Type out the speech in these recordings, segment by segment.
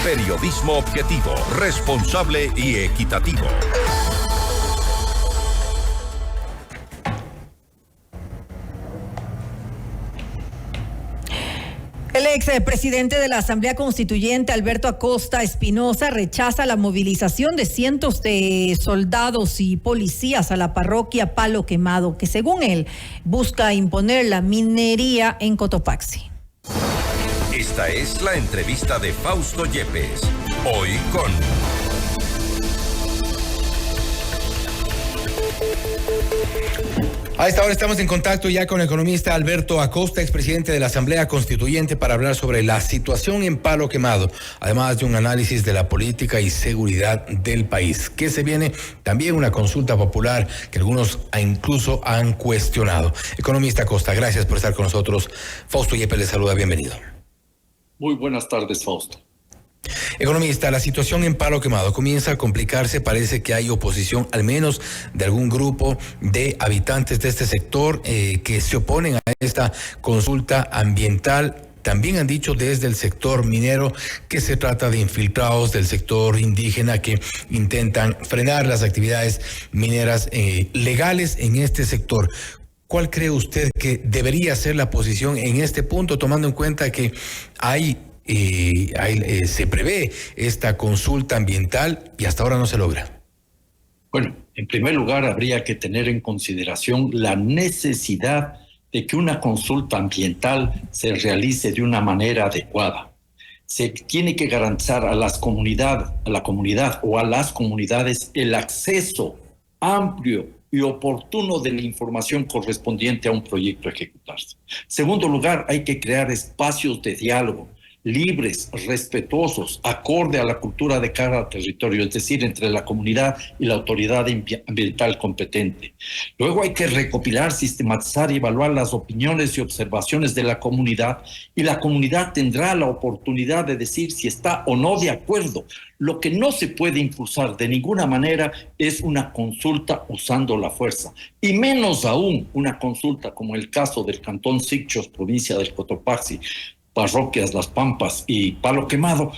Periodismo objetivo, responsable y equitativo. El expresidente de la Asamblea Constituyente, Alberto Acosta Espinosa, rechaza la movilización de cientos de soldados y policías a la parroquia Palo Quemado, que según él busca imponer la minería en Cotopaxi. Esta es la entrevista de Fausto Yepes, hoy con... A esta hora estamos en contacto ya con el economista Alberto Acosta, expresidente de la Asamblea Constituyente, para hablar sobre la situación en Palo Quemado, además de un análisis de la política y seguridad del país. ¿Qué se viene? También una consulta popular que algunos incluso han cuestionado. Economista Acosta, gracias por estar con nosotros. Fausto Yepes le saluda, bienvenido. Muy buenas tardes, Fausto. Economista, la situación en Palo Quemado comienza a complicarse. Parece que hay oposición, al menos de algún grupo de habitantes de este sector que se oponen a esta consulta ambiental. También han dicho desde el sector minero que se trata de infiltrados del sector indígena que intentan frenar las actividades mineras legales en este sector. ¿Cuál cree usted que debería ser la posición en este punto, tomando en cuenta que se prevé esta consulta ambiental y hasta ahora no se logra? Bueno, en primer lugar habría que tener en consideración la necesidad de que una consulta ambiental se realice de una manera adecuada. Se tiene que garantizar a la comunidad o a las comunidades el acceso amplio y oportuno de la información correspondiente a un proyecto a ejecutarse. En segundo lugar, hay que crear espacios de diálogo libres, respetuosos, acorde a la cultura de cada territorio, es decir, entre la comunidad y la autoridad ambiental competente. Luego hay que recopilar, sistematizar y evaluar las opiniones y observaciones de la comunidad, y la comunidad tendrá la oportunidad de decir si está o no de acuerdo. Lo que no se puede impulsar de ninguna manera es una consulta usando la fuerza, y menos aún una consulta como el caso del Cantón Sicchos, provincia del Cotopaxi, parroquias Las Pampas y Palo Quemado,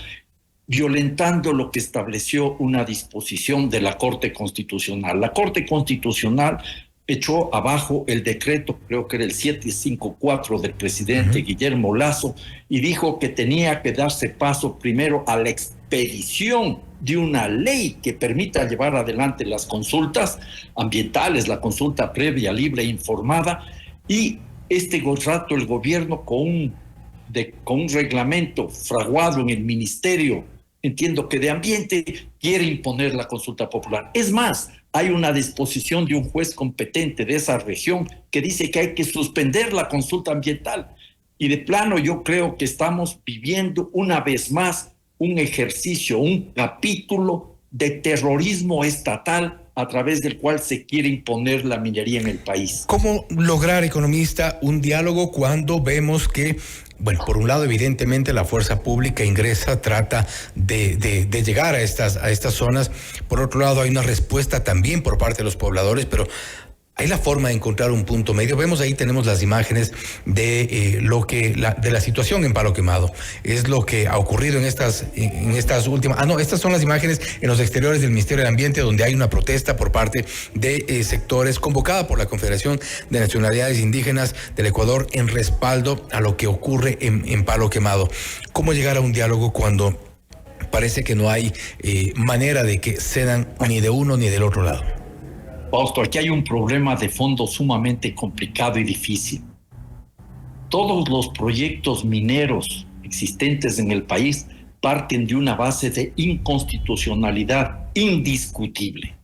violentando lo que estableció una disposición de la Corte Constitucional. La Corte Constitucional echó abajo el decreto, creo que era el 754 del presidente Guillermo Lasso, y dijo que tenía que darse paso primero a la expedición de una ley que permita llevar adelante las consultas ambientales, la consulta previa, libre e informada, y este rato el gobierno con un reglamento fraguado en el Ministerio, entiendo que de Ambiente, quiere imponer la consulta popular. Es más, hay una disposición de un juez competente de esa región que dice que hay que suspender la consulta ambiental. Y de plano yo creo que estamos viviendo una vez más un ejercicio, un capítulo de terrorismo estatal a través del cual se quiere imponer la minería en el país. ¿Cómo lograr, economista, un diálogo cuando vemos que, bueno, por un lado, evidentemente la fuerza pública ingresa, trata de llegar a estas zonas? Por otro lado, hay una respuesta también por parte de los pobladores, pero hay la forma de encontrar un punto medio. Vemos ahí, tenemos las imágenes de la situación en Palo Quemado. Es lo que ha ocurrido en estas últimas. Estas son las imágenes en los exteriores del Ministerio de Ambiente, donde hay una protesta por parte de sectores convocada por la Confederación de Nacionalidades Indígenas del Ecuador en respaldo a lo que ocurre en Palo Quemado. ¿Cómo llegar a un diálogo cuando parece que no hay manera de que cedan ni de uno ni del otro lado? Fausto, aquí hay un problema de fondo sumamente complicado y difícil. Todos los proyectos mineros existentes en el país parten de una base de inconstitucionalidad indiscutible.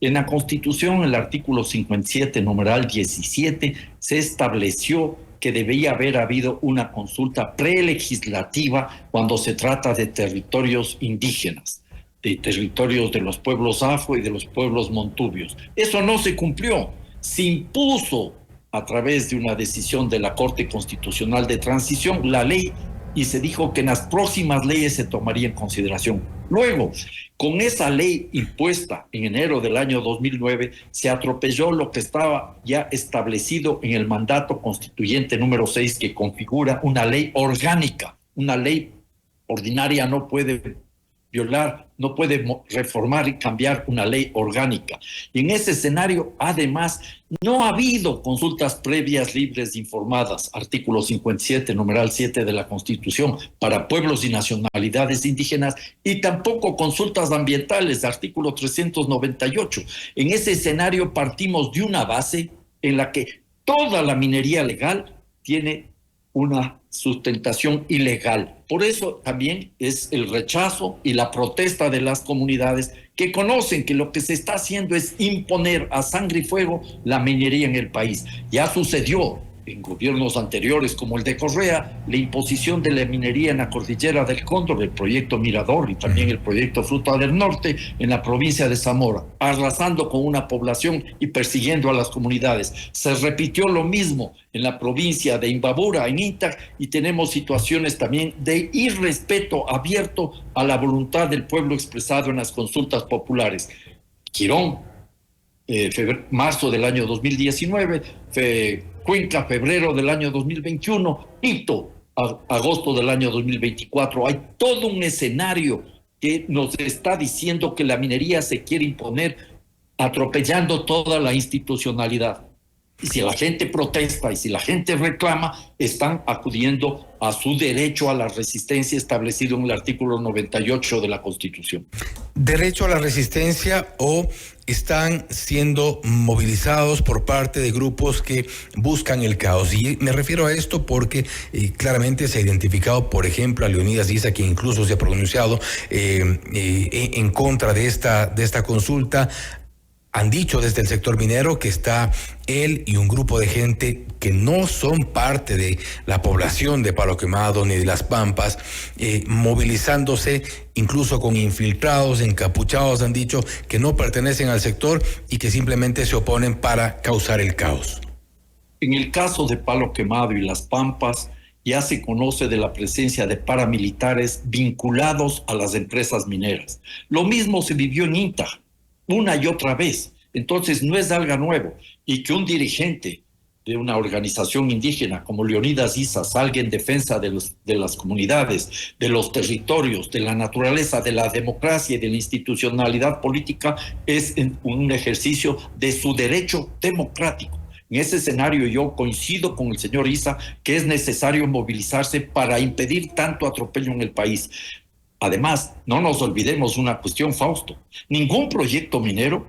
En la Constitución, el artículo 57, numeral 17, se estableció que debía haber habido una consulta prelegislativa cuando se trata de territorios indígenas, de territorios de los pueblos afro y de los pueblos montubios. Eso no se cumplió. Se impuso a través de una decisión de la Corte Constitucional de Transición la ley y se dijo que en las próximas leyes se tomaría en consideración. Luego, con esa ley impuesta en enero del año 2009, se atropelló lo que estaba ya establecido en el mandato constituyente número 6, que configura una ley orgánica, una ley ordinaria no puede violar, no puede reformar y cambiar una ley orgánica. Y en ese escenario, además, no ha habido consultas previas libres e informadas, artículo 57, numeral 7 de la Constitución, para pueblos y nacionalidades indígenas, y tampoco consultas ambientales, artículo 398. En ese escenario partimos de una base en la que toda la minería legal tiene una sustentación ilegal. Por eso también es el rechazo y la protesta de las comunidades que conocen que lo que se está haciendo es imponer a sangre y fuego la minería en el país. Ya sucedió en gobiernos anteriores como el de Correa, la imposición de la minería en la cordillera del Cóndor, el proyecto Mirador y también el proyecto Fruta del Norte en la provincia de Zamora, arrasando con una población y persiguiendo a las comunidades. Se repitió lo mismo en la provincia de Imbabura, en Intac, y tenemos situaciones también de irrespeto abierto a la voluntad del pueblo expresado en las consultas populares. Quirón, marzo del año 2019, Cuenca, febrero del año 2021, Quito, agosto del año 2024. Hay todo un escenario que nos está diciendo que la minería se quiere imponer atropellando toda la institucionalidad. Y si la gente protesta y si la gente reclama, están acudiendo a su derecho a la resistencia establecido en el artículo 98 de la Constitución. ¿Derecho a la resistencia o están siendo movilizados por parte de grupos que buscan el caos? Y me refiero a esto porque claramente se ha identificado, por ejemplo, a Leonidas Issa, que incluso se ha pronunciado en contra de esta consulta. Han dicho desde el sector minero que está él y un grupo de gente que no son parte de la población de Palo Quemado ni de Las Pampas, movilizándose incluso con infiltrados, encapuchados, han dicho que no pertenecen al sector y que simplemente se oponen para causar el caos. En el caso de Palo Quemado y Las Pampas, ya se conoce de la presencia de paramilitares vinculados a las empresas mineras. Lo mismo se vivió en Inta, una y otra vez. Entonces no es algo nuevo. Y que un dirigente de una organización indígena como Leonidas Issa salga en defensa de las comunidades, de los territorios, de la naturaleza, de la democracia y de la institucionalidad política es un ejercicio de su derecho democrático. En ese escenario yo coincido con el señor Issa que es necesario movilizarse para impedir tanto atropello en el país. Además, no nos olvidemos una cuestión, Fausto. Ningún proyecto minero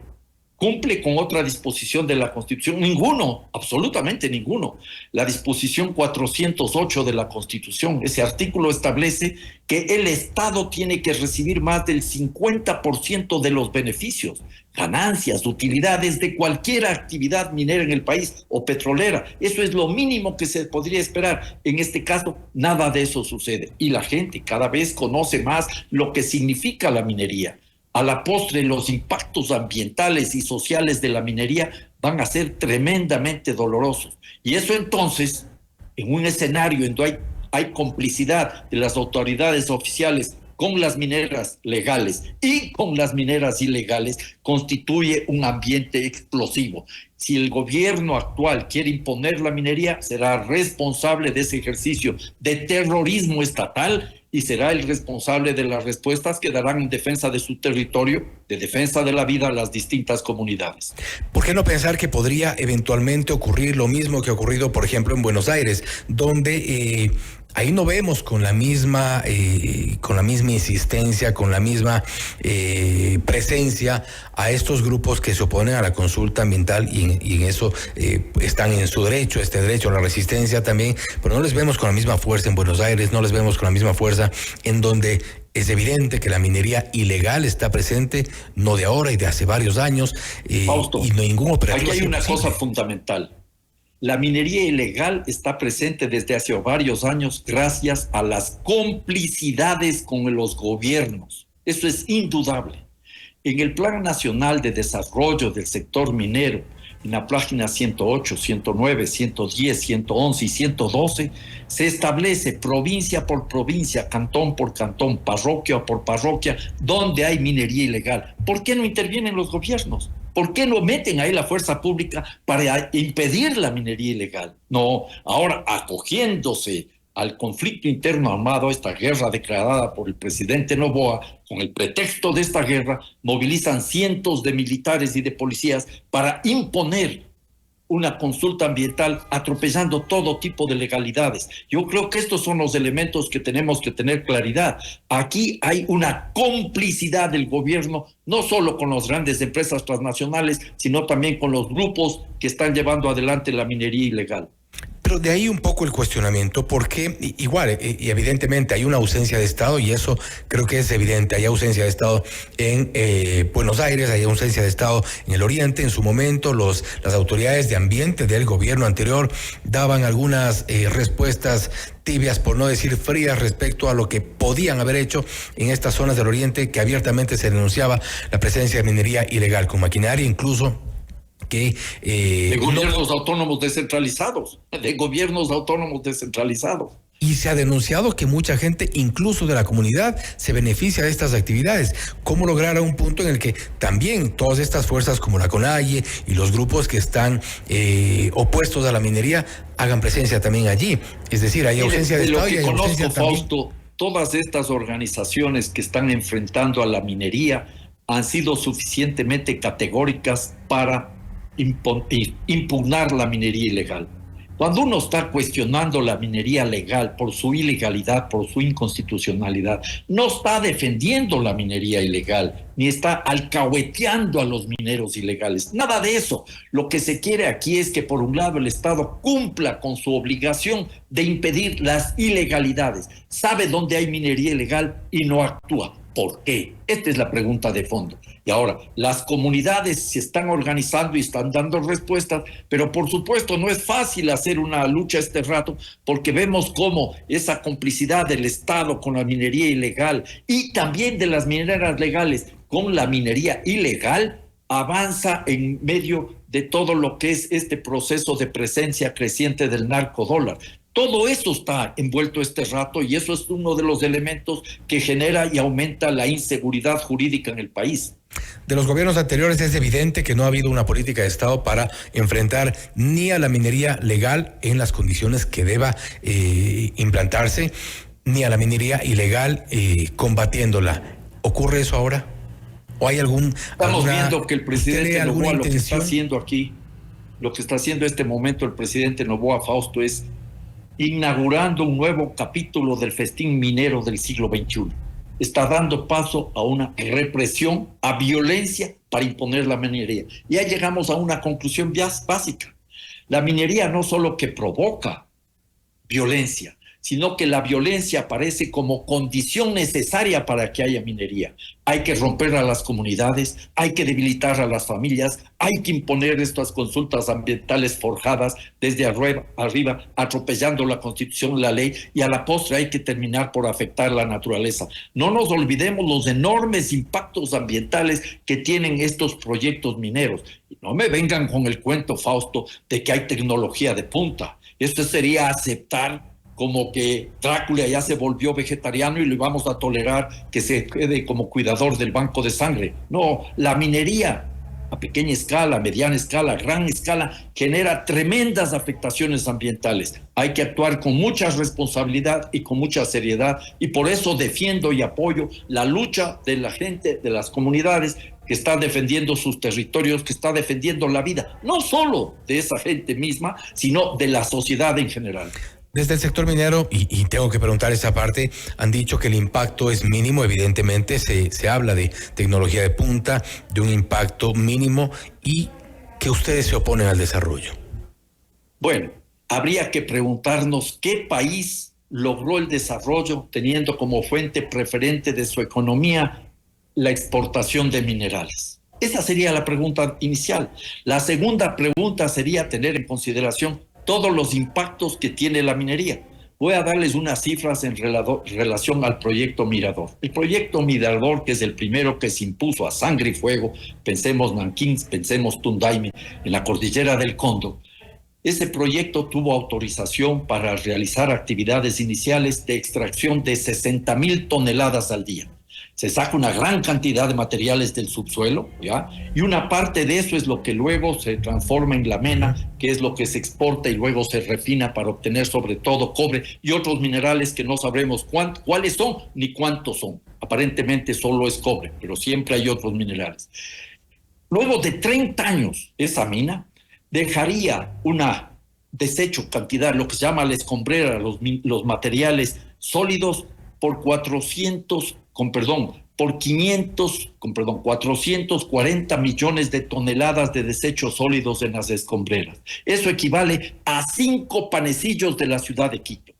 cumple con otra disposición de la Constitución. Ninguno, absolutamente ninguno. La disposición 408 de la Constitución, ese artículo establece que el Estado tiene que recibir más del 50% de los beneficios, ganancias, utilidades de cualquier actividad minera en el país o petrolera. Eso es lo mínimo que se podría esperar. En este caso, nada de eso sucede. Y la gente cada vez conoce más lo que significa la minería. A la postre, los impactos ambientales y sociales de la minería van a ser tremendamente dolorosos. Y eso entonces, en un escenario en donde hay complicidad de las autoridades oficiales con las mineras legales y con las mineras ilegales, constituye un ambiente explosivo. Si el gobierno actual quiere imponer la minería, será responsable de ese ejercicio de terrorismo estatal y será el responsable de las respuestas que darán en defensa de su territorio, de defensa de la vida a las distintas comunidades. ¿Por qué no pensar que podría eventualmente ocurrir lo mismo que ha ocurrido, por ejemplo, en Buenos Aires, donde ahí no vemos con la misma insistencia, con la misma presencia a estos grupos que se oponen a la consulta ambiental y en eso están en su derecho, este derecho a la resistencia también, pero no les vemos con la misma fuerza en Buenos Aires, no les vemos con la misma fuerza en donde es evidente que la minería ilegal está presente, no de ahora y de hace varios años, Fausto, y no hay ningún operativo. Aquí hay una cosa fundamental. La minería ilegal está presente desde hace varios años gracias a las complicidades con los gobiernos. Eso es indudable. En el Plan Nacional de Desarrollo del Sector Minero, en la página 108, 109, 110, 111 y 112, se establece provincia por provincia, cantón por cantón, parroquia por parroquia, donde hay minería ilegal. ¿Por qué no intervienen los gobiernos? ¿Por qué no meten ahí la fuerza pública para impedir la minería ilegal? No, ahora acogiéndose al conflicto interno armado, esta guerra declarada por el presidente Noboa, con el pretexto de esta guerra, movilizan cientos de militares y de policías para imponer una consulta ambiental, atropellando todo tipo de legalidades. Yo creo que estos son los elementos que tenemos que tener claridad. Aquí hay una complicidad del gobierno, no solo con las grandes empresas transnacionales, sino también con los grupos que están llevando adelante la minería ilegal. Pero de ahí un poco el cuestionamiento, porque igual, y evidentemente hay una ausencia de Estado, y eso creo que es evidente. Hay ausencia de Estado en Buenos Aires, hay ausencia de Estado en el Oriente. En su momento, las autoridades de ambiente del gobierno anterior daban algunas respuestas tibias, por no decir frías, respecto a lo que podían haber hecho en estas zonas del Oriente, que abiertamente se denunciaba la presencia de minería ilegal, con maquinaria incluso de gobiernos autónomos descentralizados, Y se ha denunciado que mucha gente, incluso de la comunidad, se beneficia de estas actividades. ¿Cómo lograr a un punto en el que también todas estas fuerzas como la CONAIE y los grupos que están opuestos a la minería hagan presencia también allí? Es decir, hay ausencia de Estado y hay ausencia también. Fausto, todas estas organizaciones que están enfrentando a la minería han sido suficientemente categóricas para impugnar la minería ilegal. Cuando uno está cuestionando la minería legal por su ilegalidad, por su inconstitucionalidad, no está defendiendo la minería ilegal, ni está alcahueteando a los mineros ilegales. Nada de eso. Lo que se quiere aquí es que, por un lado, el Estado cumpla con su obligación de impedir las ilegalidades. Sabe dónde hay minería ilegal y no actúa. ¿Por qué? Esta es la pregunta de fondo. Y ahora, las comunidades se están organizando y están dando respuestas, pero por supuesto no es fácil hacer una lucha este rato, porque vemos cómo esa complicidad del Estado con la minería ilegal y también de las mineras legales con la minería ilegal avanza en medio de todo lo que es este proceso de presencia creciente del narcodólar. Todo eso está envuelto este rato y eso es uno de los elementos que genera y aumenta la inseguridad jurídica en el país. De los gobiernos anteriores es evidente que no ha habido una política de Estado para enfrentar ni a la minería legal en las condiciones que deba implantarse, ni a la minería ilegal combatiéndola. ¿Ocurre eso ahora? ¿O hay Estamos viendo que el presidente Noboa lo que está haciendo aquí, lo que está haciendo en este momento el presidente Noboa, Fausto, es inaugurando un nuevo capítulo del festín minero del siglo XXI. Está dando paso a una represión, a violencia para imponer la minería. Ya llegamos a una conclusión básica. La minería no solo que provoca violencia, sino que la violencia aparece como condición necesaria para que haya minería. Hay que romper a las comunidades, hay que debilitar a las familias, hay que imponer estas consultas ambientales forjadas desde arriba, atropellando la Constitución, la ley, y a la postre hay que terminar por afectar la naturaleza. No nos olvidemos los enormes impactos ambientales que tienen estos proyectos mineros. Y no me vengan con el cuento, Fausto, de que hay tecnología de punta. Esto sería aceptar como que Drácula ya se volvió vegetariano y le vamos a tolerar que se quede como cuidador del banco de sangre. No, la minería a pequeña escala, mediana escala, gran escala, genera tremendas afectaciones ambientales. Hay que actuar con mucha responsabilidad y con mucha seriedad, y por eso defiendo y apoyo la lucha de la gente, de las comunidades que está defendiendo sus territorios, que está defendiendo la vida, no solo de esa gente misma, sino de la sociedad en general. Desde el sector minero, y tengo que preguntar esa parte, han dicho que el impacto es mínimo. Evidentemente se habla de tecnología de punta, de un impacto mínimo, y que ustedes se oponen al desarrollo. Bueno, habría que preguntarnos qué país logró el desarrollo teniendo como fuente preferente de su economía la exportación de minerales. Esa sería la pregunta inicial. La segunda pregunta sería tener en consideración todos los impactos que tiene la minería. Voy a darles unas cifras en relación al proyecto Mirador. El proyecto Mirador, que es el primero que se impuso a sangre y fuego, pensemos Nanquín, pensemos Tundaime, en la cordillera del Cóndor. Ese proyecto tuvo autorización para realizar actividades iniciales de extracción de 60,000 toneladas al día. Se saca una gran cantidad de materiales del subsuelo, ¿ya? Y una parte de eso es lo que luego se transforma en la mena, que es lo que se exporta y luego se refina para obtener sobre todo cobre y otros minerales que no sabremos cuáles son ni cuántos son. Aparentemente solo es cobre, pero siempre hay otros minerales. Luego de 30 años, esa mina dejaría una desecho cantidad, lo que se llama la escombrera, los materiales sólidos, por 440 millones de toneladas de desechos sólidos en las escombreras. Eso equivale a 5 panecillos de la ciudad de Quito.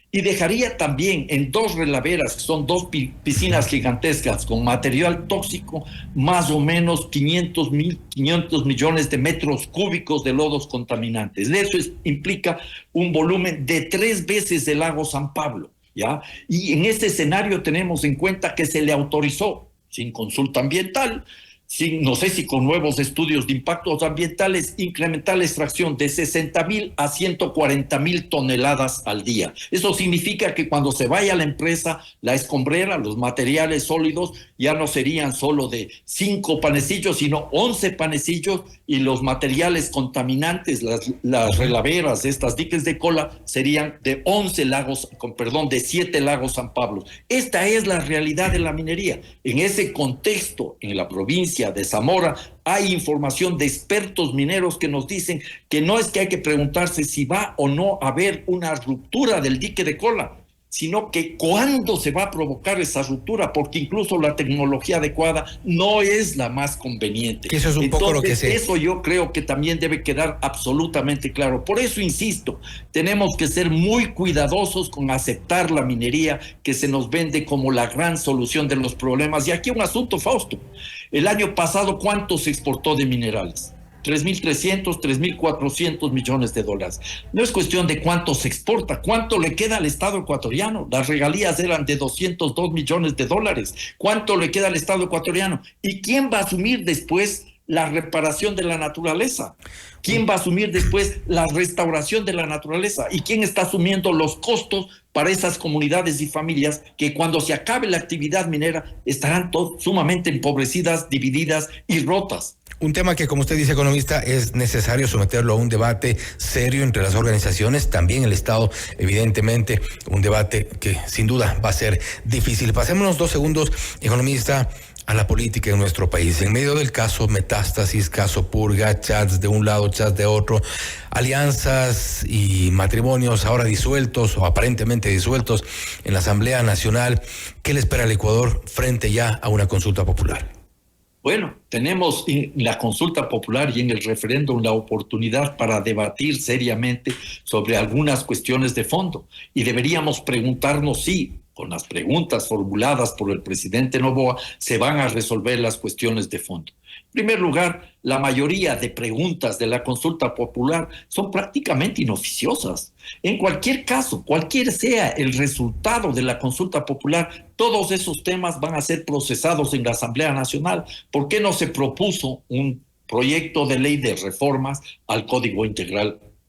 Y dejaría también en 2 relaveras, que son 2 piscinas gigantescas con material tóxico, más o menos 500 millones de metros cúbicos de lodos contaminantes. Eso implica un volumen de 3 veces el lago San Pablo, ¿ya? Y en este escenario tenemos en cuenta que se le autorizó, sin consulta ambiental, no sé si con nuevos estudios de impactos ambientales, incrementar la extracción de 60,000 a 140,000 toneladas al día. Eso significa que cuando se vaya a la empresa, la escombrera, los materiales sólidos, ya no serían solo de 5 panecillos, sino 11 panecillos, y los materiales contaminantes, las relaveras, estas diques de cola, serían de 7 lagos San Pablo. Esta es la realidad de la minería. En ese contexto, en la provincia de Zamora, hay información de expertos mineros que nos dicen que no es que hay que preguntarse si va o no a haber una ruptura del dique de cola, sino que cuándo se va a provocar esa ruptura, porque incluso la tecnología adecuada no es la más conveniente. Que eso es un poco lo que eso yo creo que también debe quedar absolutamente claro. Por eso insisto, tenemos que ser muy cuidadosos con aceptar la minería que se nos vende como la gran solución de los problemas. Y aquí un asunto, Fausto. El año pasado, ¿cuánto se exportó de minerales? 3.300, 3.400 millones de dólares. No es cuestión de cuánto se exporta, cuánto le queda al Estado ecuatoriano. Las regalías eran de 202 millones de dólares. ¿Cuánto le queda al Estado ecuatoriano? ¿Y quién va a asumir después la reparación de la naturaleza? ¿Quién va a asumir después la restauración de la naturaleza? ¿Y quién está asumiendo los costos para esas comunidades y familias que cuando se acabe la actividad minera estarán sumamente empobrecidas, divididas y rotas? Un tema que, como usted dice, economista, es necesario someterlo a un debate serio entre las organizaciones, también el Estado, evidentemente, un debate que sin duda va a ser difícil. Pasémonos 2 segundos, economista, a la política en nuestro país. En medio del caso Metástasis, caso Purga, chats de un lado, chats de otro, alianzas y matrimonios ahora disueltos o aparentemente disueltos en la Asamblea Nacional, ¿qué le espera al Ecuador frente ya a una consulta popular? Bueno, tenemos en la consulta popular y en el referéndum la oportunidad para debatir seriamente sobre algunas cuestiones de fondo, y deberíamos preguntarnos si, con las preguntas formuladas por el presidente Noboa, se van a resolver las cuestiones de fondo. En primer lugar, la mayoría de preguntas de la consulta popular son prácticamente inoficiosas. En cualquier caso, cualquier sea el resultado de la consulta popular, todos esos temas van a ser procesados en la Asamblea Nacional. ¿Por qué no se propuso un proyecto de ley de reformas al Código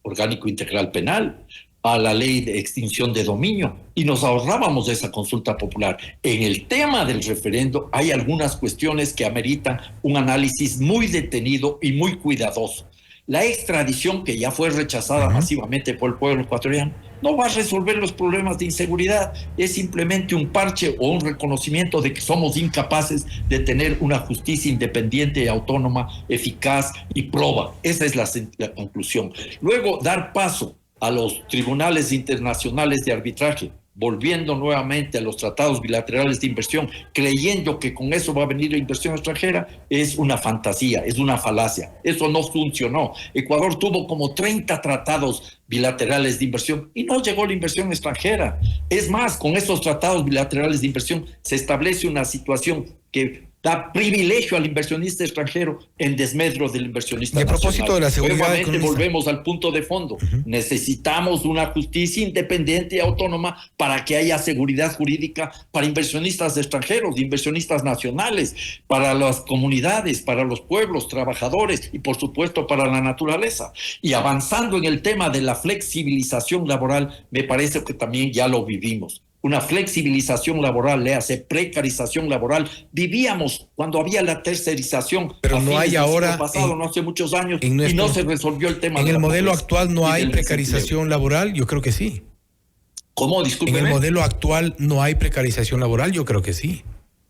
Orgánico Integral Penal, a la ley de extinción de dominio, y nos ahorrábamos esa consulta popular? En el tema del referendo hay algunas cuestiones que ameritan un análisis muy detenido y muy cuidadoso. La extradición, que ya fue rechazada masivamente por el pueblo ecuatoriano, no va a resolver los problemas de inseguridad. Es simplemente un parche o un reconocimiento de que somos incapaces de tener una justicia independiente y autónoma, eficaz y proba. Esa es la conclusión. Luego, dar paso a los tribunales internacionales de arbitraje, volviendo nuevamente a los tratados bilaterales de inversión, creyendo que con eso va a venir la inversión extranjera, es una fantasía, es una falacia. Eso no funcionó. Ecuador tuvo como 30 tratados bilaterales de inversión y no llegó la inversión extranjera. Es más, con esos tratados bilaterales de inversión se establece una situación que da privilegio al inversionista extranjero en desmedro del inversionista nacional. A propósito de la seguridad, nuevamente volvemos al punto de fondo. Necesitamos una justicia independiente y autónoma para que haya seguridad jurídica para inversionistas extranjeros, inversionistas nacionales, para las comunidades, para los pueblos, trabajadores y por supuesto para la naturaleza. Y avanzando en el tema de la flexibilización laboral, me parece que también ya lo vivimos. una flexibilización laboral, le hace precarización laboral. Vivíamos cuando había la tercerización. Pero no hay ahora, pasado, no hace muchos años, y no se resolvió el tema. En el modelo actual no hay precarización laboral, yo creo que sí. ¿Cómo? Discúlpeme. En el modelo actual no hay precarización laboral, yo creo que sí.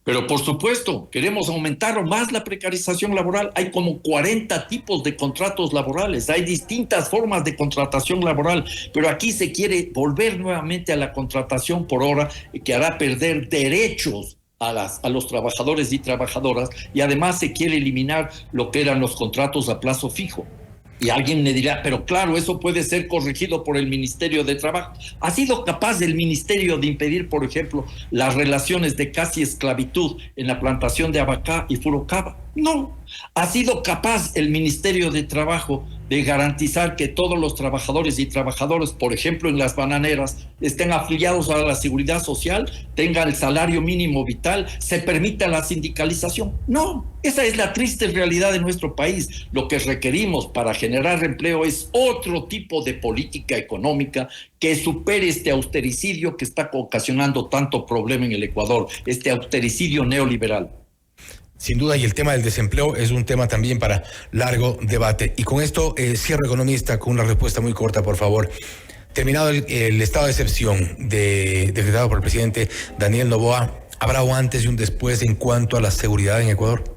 Pero por supuesto, queremos aumentar más la precarización laboral. Hay como 40 tipos de contratos laborales, hay distintas formas de contratación laboral, pero aquí se quiere volver nuevamente a la contratación por hora, que hará perder derechos a los trabajadores y trabajadoras, y además se quiere eliminar lo que eran los contratos a plazo fijo. Y alguien me dirá, pero claro, eso puede ser corregido por el Ministerio de Trabajo. ¿Ha sido capaz el Ministerio de impedir, por ejemplo, las relaciones de casi esclavitud en la plantación de Abacá y Furocaba? No. ¿Ha sido capaz el Ministerio de Trabajo de garantizar que todos los trabajadores y trabajadoras, por ejemplo, en las bananeras, estén afiliados a la seguridad social, tengan el salario mínimo vital, se permita la sindicalización? No. Esa es la triste realidad de nuestro país. Lo que requerimos para generar empleo es otro tipo de política económica que supere este austericidio que está ocasionando tanto problema en el Ecuador, este austericidio neoliberal. Sin duda, y el tema del desempleo es un tema también para largo debate. Y con esto cierro, economista, con una respuesta muy corta, por favor. Terminado el estado de excepción decretado por el presidente Daniel Noboa, ¿habrá un antes y un después en cuanto a la seguridad en Ecuador?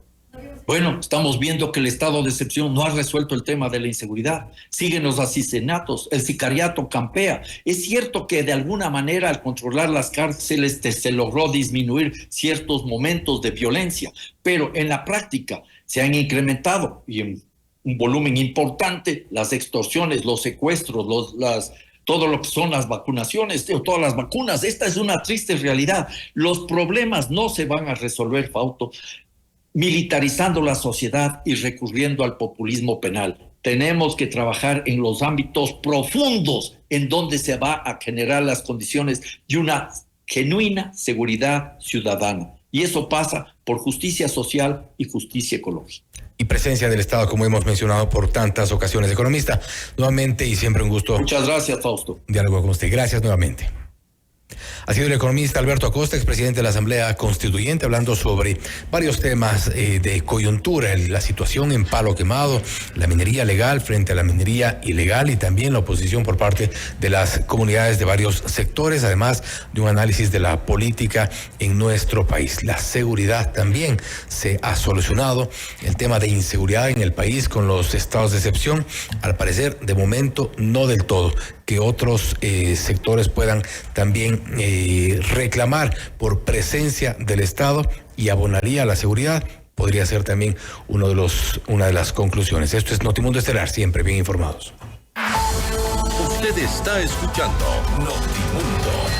Bueno, estamos viendo que el estado de excepción no ha resuelto el tema de la inseguridad. Siguen los asesinatos, el sicariato campea. Es cierto que de alguna manera al controlar las cárceles se logró disminuir ciertos momentos de violencia, pero en la práctica se han incrementado y en un volumen importante las extorsiones, los secuestros, todo lo que son las vacunaciones, todas las vacunas. Esta es una triste realidad. Los problemas no se van a resolver, Fausto, militarizando la sociedad y recurriendo al populismo penal. Tenemos que trabajar en los ámbitos profundos en donde se va a generar las condiciones de una genuina seguridad ciudadana. Y eso pasa por justicia social y justicia ecológica. Y presencia del Estado, como hemos mencionado por tantas ocasiones. Economista, nuevamente y siempre un gusto. Muchas gracias, Fausto. Diálogo con usted. Gracias nuevamente. Ha sido el economista Alberto Acosta, expresidente de la Asamblea Constituyente, hablando sobre varios temas de coyuntura, la situación en Palo Quemado, la minería legal frente a la minería ilegal y también la oposición por parte de las comunidades de varios sectores, además de un análisis de la política en nuestro país. La seguridad también se ha solucionado, el tema de inseguridad en el país con los estados de excepción, al parecer de momento no del todo, que otros sectores puedan también reclamar por presencia del Estado y abonaría a la seguridad, podría ser también una de las conclusiones. Esto es Notimundo Estelar, siempre bien informados. Usted está escuchando Notimundo.